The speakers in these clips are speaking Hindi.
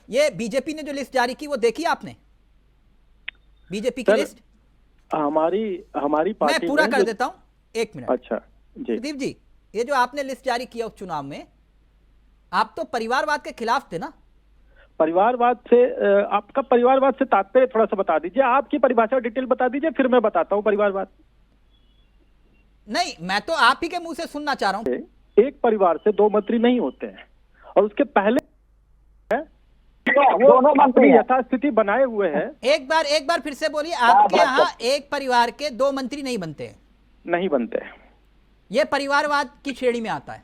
ये बीजेपी ने जो लिस्ट जारी की वो देखी आपने, बीजेपी की लिस्ट? हमारी पार्टी मैं पूरा कर देता हूं, एक मिनट। अच्छा जी प्रदीप जी, ये जो आपने लिस्ट जारी किया उपचुनाव में, आप तो परिवारवाद के खिलाफ थे ना? परिवारवाद से आपका परिवारवाद से तात्पर्य थोड़ा सा बता दीजिए, आपकी परिभाषा डिटेल बता दीजिए, फिर मैं बताता हूँ परिवारवाद। नहीं, मैं तो आप ही के मुंह से सुनना चाह रहा हूं। एक परिवार से दो मंत्री नहीं होते हैं, और उसके पहले वो अपनी यथास्थिति बनाए हुए हैं। एक बार फिर से बोलिए, आपके यहाँ एक परिवार के दो मंत्री नहीं बनते हैं? नहीं बनते। ये परिवारवाद की श्रेणी में आता है?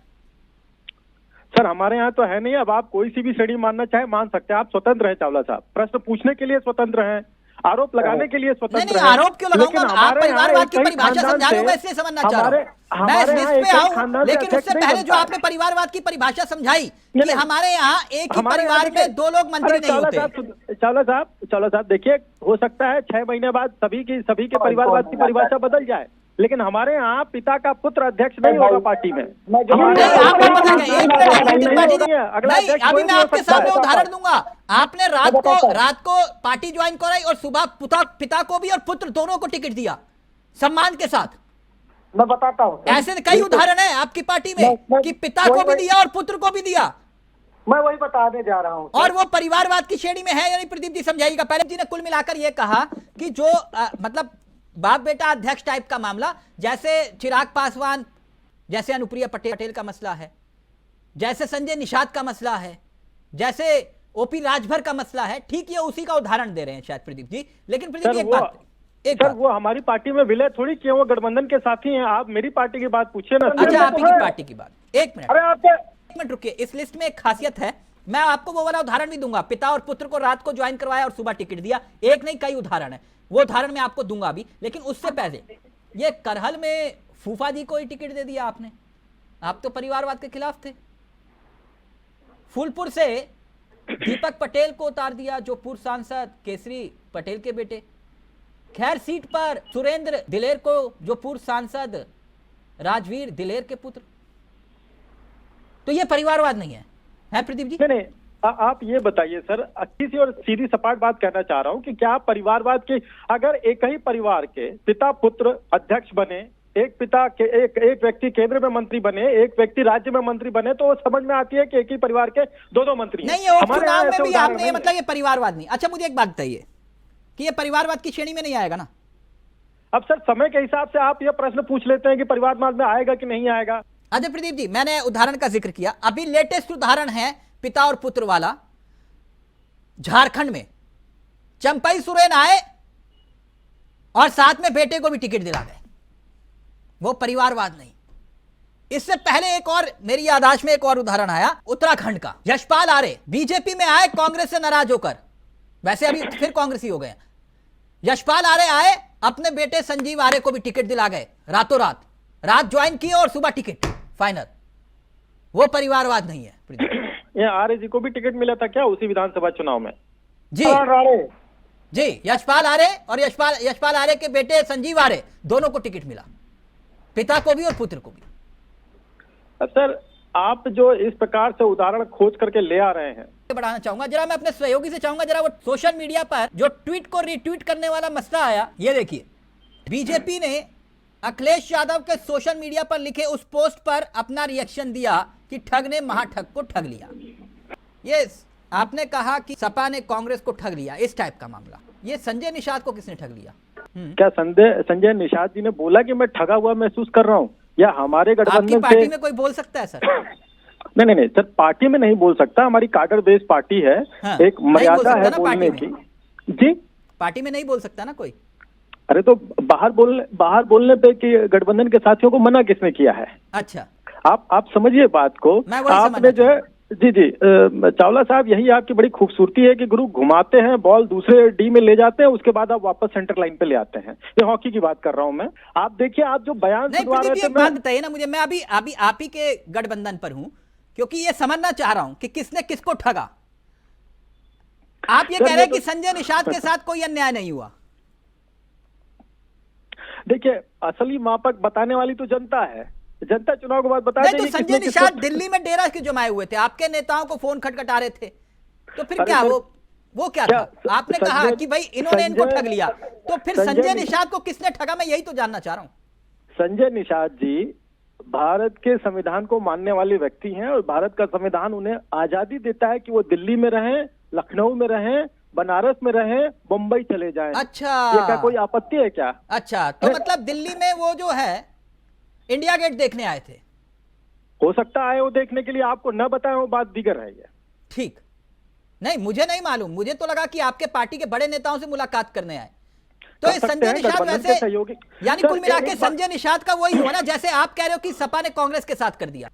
सर हमारे यहाँ तो है नहीं, अब आप कोई सी भी श्रेणी मानना चाहे मान सकते हैं, आप स्वतंत्र हैं चावला साहब, प्रश्न पूछने के लिए स्वतंत्र हैं, आरोप लगाने के लिए स्वतंत्र हैं। आरोप क्यों लगाऊंगा? आप परिवारवाद की परिभाषा समझा रहे हो, इसलिए समझना चाह रहा हूं। मैं इस लिस्ट पे आऊं, लेकिन उससे पहले जो आपने परिवारवाद की परिभाषा समझाई कि हमारे यहाँ एक ही परिवार में दो लोग मंत्री नहीं होते। चावला साहब देखिए, हो सकता है 6 महीने बाद सभी के परिवारवाद की परिभाषा बदल जाए, लेकिन हमारे यहाँ पिता का पुत्र अध्यक्ष नहीं होगा पार्टी में। अभी मैं आपके सामने उदाहरण दूंगा। आपने रात को पार्टी ज्वाइन कराई और सुबह पिता को भी और पुत्र दोनों को टिकट दिया सम्मान के साथ। मैं बताता हूँ, ऐसे कई उदाहरण है आपकी पार्टी में कि पिता को भी दिया और पुत्र को भी दिया। मैं वही बताने जा रहा हूँ। और वो परिवारवाद की श्रेणी में है या नहीं, प्रदीप जी समझाइएगा। पहले जी ने कुल मिलाकर ये कहा कि जो मतलब बाप बेटा अध्यक्ष टाइप का मामला, जैसे चिराग पासवान, जैसे अनुप्रिया पटेल का मसला है, जैसे संजय निषाद का मसला है, जैसे ओपी राजभर का मसला है, ठीक ये उसी का उदाहरण दे रहे हैं शायद प्रदीप जी। लेकिन प्रदीप जी एक बात, वो हमारी पार्टी में विलय थोड़ी किए, वो गठबंधन के साथी हैं। आप मेरी पार्टी की बात पूछिए ना। अच्छा, आप ही की पार्टी की बात। एक मिनट रुकिए, इस लिस्ट में एक खासियत है, मैं आपको वो वाला उदाहरण भी दूंगा, पिता और पुत्र को रात को ज्वाइन करवाया और सुबह टिकट दिया। एक नहीं कई उदाहरण है, वो उदाहरण मैं आपको दूंगा अभी। लेकिन उससे पहले ये करहल में फूफा जी को ही टिकट दे दिया आपने, आप तो परिवारवाद के खिलाफ थे। फूलपुर से दीपक पटेल को उतार दिया, जो पूर्व सांसद केसरी पटेल के बेटे। खैर सीट पर सुरेंद्र दिलेर को, जो पूर्व सांसद राजवीर दिलेर के पुत्र। तो ये परिवारवाद नहीं है प्रदीप जी? नहीं, आप ये बताइए सर, अच्छी सी और सीधी सपाट बात कहना चाह रहा हूं कि क्या परिवारवाद की, अगर एक ही परिवार के पिता पुत्र अध्यक्ष बने, एक व्यक्ति केंद्र में मंत्री बने, एक व्यक्ति राज्य में मंत्री बने, तो वो समझ में आती है कि एक ही परिवार के दो मंत्री नहीं। उपचुनाव में भी आपने ये मतलब ये परिवारवाद नहीं। अच्छा मुझे एक बात बताइए कि ये परिवारवाद की श्रेणी में नहीं आएगा ना? अब सर समय के हिसाब से आप ये प्रश्न पूछ लेते हैं कि परिवारवाद में आएगा कि नहीं आएगा। अच्छा प्रदीप जी, मैंने उदाहरण का जिक्र किया, अभी लेटेस्ट उदाहरण है पिता और पुत्र वाला। झारखंड में चंपई सोरेन आए और साथ में बेटे को भी टिकट दिला गए, वो परिवारवाद नहीं। इससे पहले एक और मेरी याददाश्त में एक और उदाहरण आया, उत्तराखंड का। यशपाल आर्य बीजेपी में आए कांग्रेस से नाराज होकर, वैसे अभी फिर कांग्रेसी हो गए। यशपाल आर्य आए, अपने बेटे संजीव आर्य को भी टिकट दिला गए, रातों रात ज्वाइन किए और सुबह टिकट फाइनल। वो परिवारवाद नहीं है। ये आर्य जी को भी टिकट मिला था क्या उसी विधानसभा चुनाव में? जी यशपाल आर्य और यशपाल आर्य के बेटे संजीव आर्य दोनों को टिकट मिला, पिता को भी और पुत्र को भी। सर आप जो इस प्रकार से उदाहरण खोज करके ले आ रहे हैं, बढ़ाना चाहूंगा जरा, मैं अपने सहयोगी से चाहूंगा जरा वो सोशल मीडिया पर जो ट्वीट को रिट्वीट करने वाला मसला आया, ये देखिए। बीजेपी ने अखिलेश यादव के सोशल मीडिया पर लिखे उस पोस्ट पर अपना रिएक्शन दिया कि ठग ने महाठग को ठग लिया। ये आपने कहा कि सपा ने कांग्रेस को ठग लिया, इस टाइप का मामला। ये संजय निषाद को किसने ठग लिया? क्या संजय निषाद जी ने बोला कि मैं ठगा हुआ महसूस कर रहा हूँ, या हमारे गठबंधन आपकी पार्टी में कोई बोल सकता है सर? नहीं सर, पार्टी में नहीं बोल सकता, हमारी काडर बेस्ड पार्टी है। हाँ, एक मर्यादा है बोलने की। जी पार्टी में नहीं बोल सकता ना कोई? अरे तो बाहर बोलने पे कि गठबंधन के साथियों को मना किसने किया है? अच्छा आप समझिए बात को। आपने जो है जी चावला साहब, यही आपकी बड़ी खूबसूरती है कि गुरु घुमाते हैं, बॉल दूसरे डी में ले जाते हैं, उसके बाद आप वापस सेंटर लाइन पे ले आते हैं। ये हॉकी की बात कर रहा हूं मैं। आप देखिए, आप जो बयान सुनवा रहे थे, बात बताइए ना मुझे। मैं अभी आप ही के गठबंधन पर हूं, क्योंकि ये समझना चाह रहा हूं कि किसने किसको ठगा। आप ये कह रहे हैं कि संजय निषाद के साथ कोई अन्याय नहीं हुआ। देखिए, असली मापक बताने वाली तो जनता है, जनता चुनाव के बाद बता देगी। तो संजय निषाद दिल्ली में डेरा क्यों जमाए हुए थे? आपके नेताओं को फोन खटखटा रहे थे, तो फिर अरे क्या सर, वो क्या क्या था? आपने कहा कि भाई इन्होंने इनको ठग लिया, तो फिर संजय संजय निषाद को किसने ठगा? मैं यही तो जानना चाह रहा हूं। संजय निषाद जी भारत के संविधान को मानने वाले व्यक्ति हैं और भारत का संविधान उन्हें आजादी देता है कि वो दिल्ली में रहें, लखनऊ में रहें, बनारस में रहें, मुंबई चले जाएं। अच्छा, ये क्या कोई आपत्ति है क्या? अच्छा, तो मतलब दिल्ली में वो जो है इंडिया गेट देखने आए थे? हो सकता है वो देखने के लिए, आपको न बताएं वो बात दीगर है। ये ठीक, नहीं मुझे नहीं मालूम, मुझे तो लगा कि आपके पार्टी के बड़े नेताओं से मुलाकात करने आए। तो कर ये सकते संजय हैं, निषाद गठबंधन के वैसे, सहयोगी। यानी सर, कुल मिला के एक बात- संजय निषाद का वही हुआ ना, जैसे आप कह रहे हो कि सपा ने कांग्रेस के साथ कर दिया।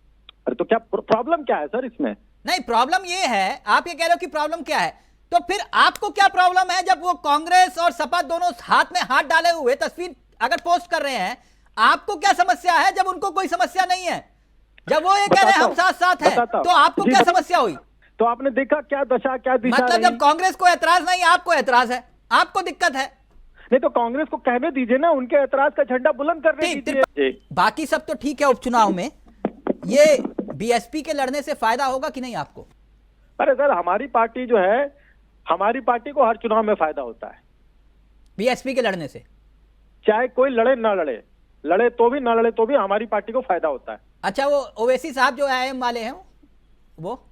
अरे तो क्या प्रॉब्लम क्या है सर इसमें? नहीं, प्रॉब्लम ये है, आप ये कह रहे हो कि प्रॉब्लम क्या है, तो फिर आपको क्या प्रॉब्लम है जब वो कांग्रेस और सपा दोनों हाथ में हाथ डाले हुए तस्वीर अगर पोस्ट कर रहे हैं? आपको क्या समस्या है जब उनको कोई समस्या नहीं है? जब वो ये कह रहे हैं हम साथ साथ हैं, तो आपको क्या समस्या हुई? तो आपने देखा क्या दशा, क्या दिशा मतलब रही? जब कांग्रेस को एतराज नहीं, आपको एतराज है, आपको दिक्कत है। नहीं तो कांग्रेस को कहने दीजिए ना, उनके ऐतराज का झंडा बुलंद करने ठीक, दीजिए। बाकी सब तो ठीक है। उपचुनाव में ये बीएसपी के लड़ने से फायदा होगा कि नहीं आपको? अरे सर, हमारी पार्टी जो है, हमारी पार्टी को हर चुनाव में फायदा होता है, बीएसपी के लड़ने से। चाहे कोई लड़े ना लड़े, लड़े तो भी ना लड़े तो भी हमारी पार्टी को फायदा होता है। अच्छा, वो ओवैसी साहब जो आईएम वाले हैं वो?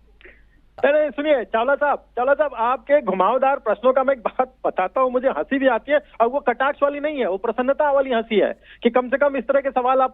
अरे सुनिए चावला साहब, आपके घुमावदार प्रश्नों का मैं एक बात बताता हूँ, मुझे हंसी भी आती है और वो कटाक्ष वाली नहीं है, वो प्रसन्नता वाली हंसी है कि कम से कम इस तरह के सवाल आप